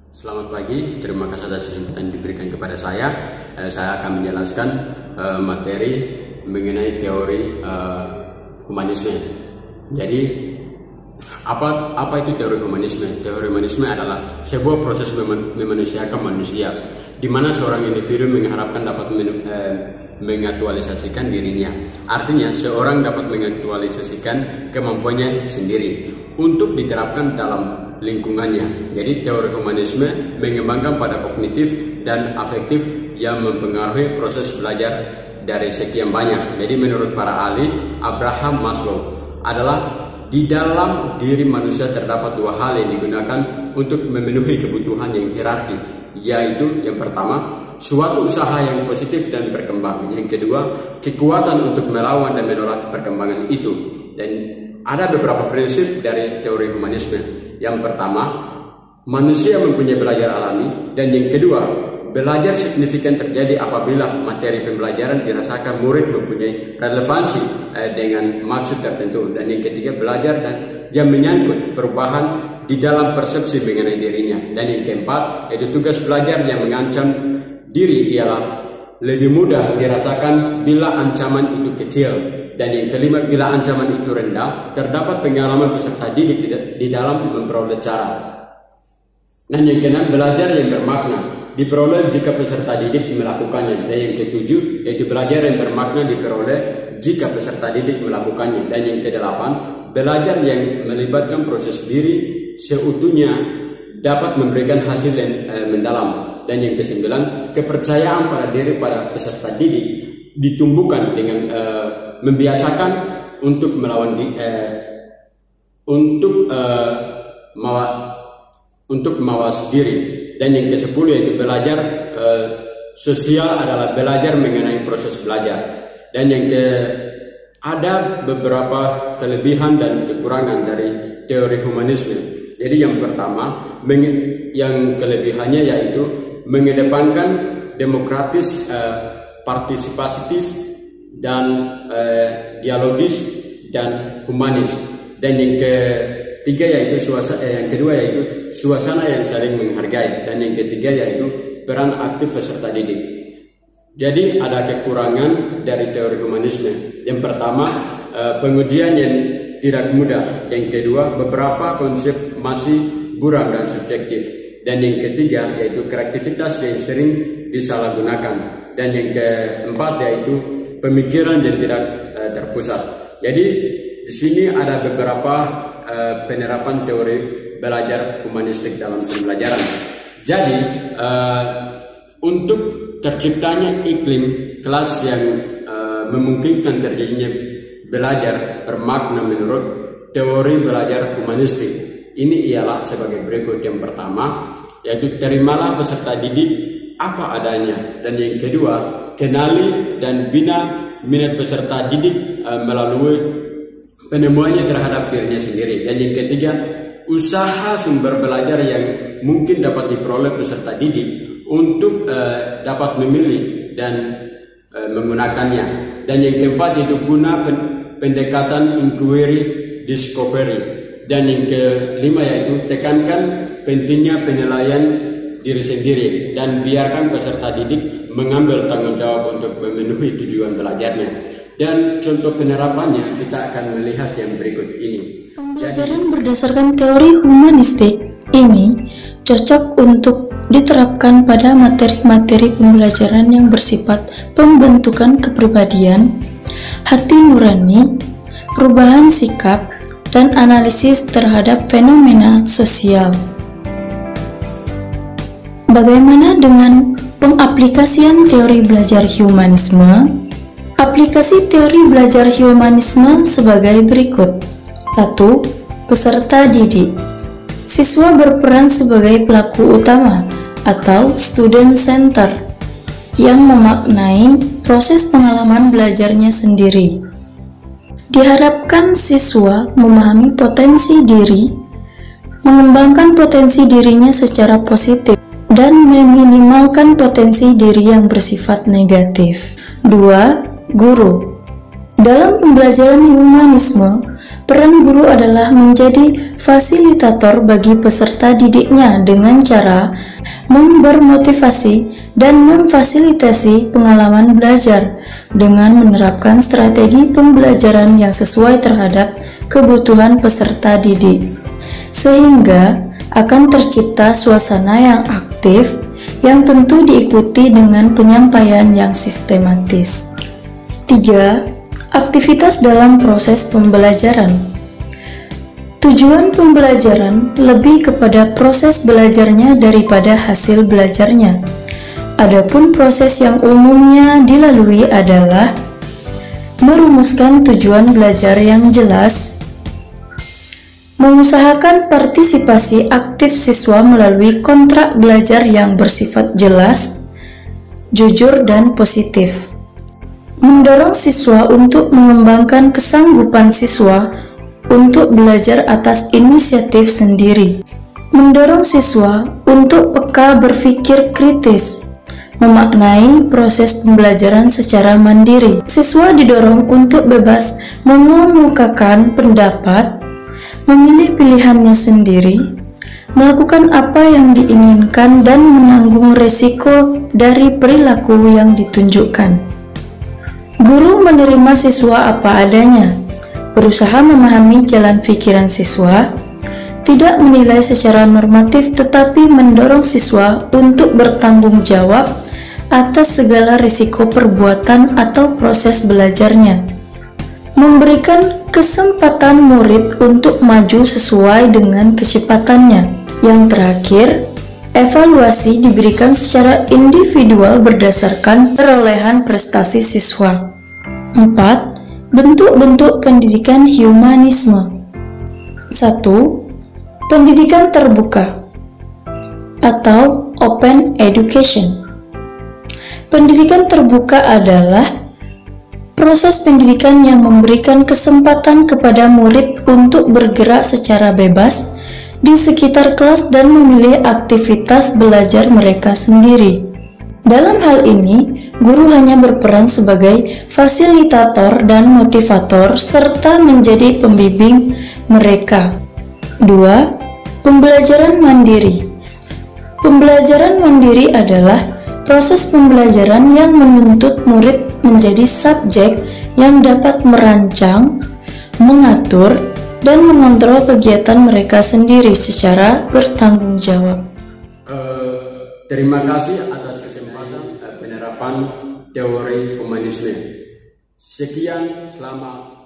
Selamat pagi, terima kasih atas kesempatan diberikan kepada saya. Saya akan menjelaskan materi mengenai teori humanisme. Jadi, apa itu teori humanisme? Teori humanisme adalah sebuah proses memanusiakan manusia, di mana seorang individu mengharapkan dapat mengaktualisasikan dirinya. Artinya, seorang dapat mengaktualisasikan kemampuannya sendiri untuk diterapkan dalam lingkungannya. Jadi teori humanisme mengembangkan pada kognitif dan afektif yang mempengaruhi proses belajar dari sekian banyak. Jadi menurut para ahli, Abraham Maslow adalah di dalam diri manusia terdapat dua hal yang digunakan untuk memenuhi kebutuhan yang hierarki, yaitu yang pertama, suatu usaha yang positif dan berkembang. Yang kedua, kekuatan untuk melawan dan menolak perkembangan itu. Dan ada beberapa prinsip dari teori humanisme. Yang pertama, manusia mempunyai belajar alami, dan yang kedua, belajar signifikan terjadi apabila materi pembelajaran dirasakan murid mempunyai relevansi dengan maksud tertentu, dan yang ketiga, belajar dan yang menyangkut perubahan di dalam persepsi mengenai dirinya, dan yang keempat, yaitu tugas belajar yang mengancam diri ialah lebih mudah dirasakan bila ancaman itu kecil. Dan yang kelima, bila ancaman itu rendah, terdapat pengalaman peserta didik di dalam memperoleh cara. Dan yang keenam, belajar yang bermakna diperoleh jika peserta didik melakukannya. Dan yang ketujuh, yaitu belajar yang bermakna diperoleh jika peserta didik melakukannya. Dan yang kedelapan, belajar yang melibatkan proses diri seutuhnya dapat memberikan hasil yang mendalam. Dan yang kesembilan, kepercayaan pada diri pada peserta didik ditumbuhkan dengan membiasakan untuk melawan untuk mawas diri. Dan yang ke-10 yaitu belajar sosial adalah belajar mengenai proses belajar. Dan yang ada beberapa kelebihan dan kekurangan dari teori humanisme. Jadi yang pertama, yang kelebihannya yaitu mengedepankan demokratis, partisipatif, dan dialogis dan humanis. Dan yang ketiga yaitu suasana yang saling menghargai. Dan yang ketiga yaitu peran aktif peserta didik. Jadi ada kekurangan dari teori humanisme. Yang pertama, pengujian yang tidak mudah. Yang kedua, beberapa konsep masih buram dan subjektif. Dan yang ketiga yaitu kreativitas yang sering disalahgunakan. Dan yang keempat yaitu pemikiran yang tidak terpusat. Jadi di sini ada beberapa penerapan teori belajar humanistik dalam pembelajaran. Jadi untuk terciptanya iklim kelas yang memungkinkan terjadinya belajar bermakna menurut teori belajar humanistik, ini ialah sebagai berikut. Yang pertama, yaitu terimalah peserta didik apa adanya. Dan yang kedua, kenali dan bina minat peserta didik melalui penemuannya terhadap dirinya sendiri. Dan yang ketiga, usaha sumber belajar yang mungkin dapat diperoleh peserta didik untuk dapat memilih dan menggunakannya. Dan yang keempat yaitu guna pendekatan inquiry discovery. Dan yang kelima yaitu tekankan pentingnya penilaian diri sendiri dan biarkan peserta didik mengambil tanggung jawab untuk memenuhi tujuan belajarnya. Dan contoh penerapannya kita akan melihat yang berikut ini. Pembelajaran berdasarkan teori humanistik ini cocok untuk diterapkan pada materi-materi pembelajaran yang bersifat pembentukan kepribadian, hati nurani, perubahan sikap, dan analisis terhadap fenomena sosial. Bagaimana dengan pengaplikasian teori belajar humanisme? Aplikasi teori belajar humanisme sebagai berikut. 1. Peserta didik. Siswa berperan sebagai pelaku utama atau student center yang memaknai proses pengalaman belajarnya sendiri. Diharapkan siswa memahami potensi diri, mengembangkan potensi dirinya secara positif, dan meminimalkan potensi diri yang bersifat negatif. 2. Guru. Dalam pembelajaran humanisme, peran guru adalah menjadi fasilitator bagi peserta didiknya dengan cara bermotivasi dan memfasilitasi pengalaman belajar dengan menerapkan strategi pembelajaran yang sesuai terhadap kebutuhan peserta didik, sehingga akan tercipta suasana yang aktif yang tentu diikuti dengan penyampaian yang sistematis. 3. Aktivitas dalam proses pembelajaran. Tujuan pembelajaran lebih kepada proses belajarnya daripada hasil belajarnya. Adapun proses yang umumnya dilalui adalah merumuskan tujuan belajar yang jelas, mengusahakan partisipasi aktif siswa melalui kontrak belajar yang bersifat jelas, jujur, dan positif. Mendorong siswa untuk mengembangkan kesanggupan siswa untuk belajar atas inisiatif sendiri. Mendorong siswa untuk peka berpikir kritis, memaknai proses pembelajaran secara mandiri. Siswa didorong untuk bebas mengemukakan pendapat, memilih pilihannya sendiri, melakukan apa yang diinginkan, dan menanggung resiko dari perilaku yang ditunjukkan. Guru menerima siswa apa adanya, berusaha memahami jalan pikiran siswa, tidak menilai secara normatif tetapi mendorong siswa untuk bertanggung jawab atas segala risiko perbuatan atau proses belajarnya. Memberikan kesempatan murid untuk maju sesuai dengan kecepatannya. Yang terakhir, evaluasi diberikan secara individual berdasarkan perolehan prestasi siswa. 4. Bentuk-bentuk pendidikan humanisme. 1. Pendidikan terbuka atau open education. Pendidikan terbuka adalah proses pendidikan yang memberikan kesempatan kepada murid untuk bergerak secara bebas di sekitar kelas dan memilih aktivitas belajar mereka sendiri. Dalam hal ini, guru hanya berperan sebagai fasilitator dan motivator serta menjadi pembimbing mereka. 2. Pembelajaran mandiri. Pembelajaran mandiri adalah proses pembelajaran yang menuntut murid menjadi subjek yang dapat merancang, mengatur, dan mengontrol kegiatan mereka sendiri secara bertanggung jawab. Terima kasih atas kesempatan penerapan teori humanisme. Sekian, selamat.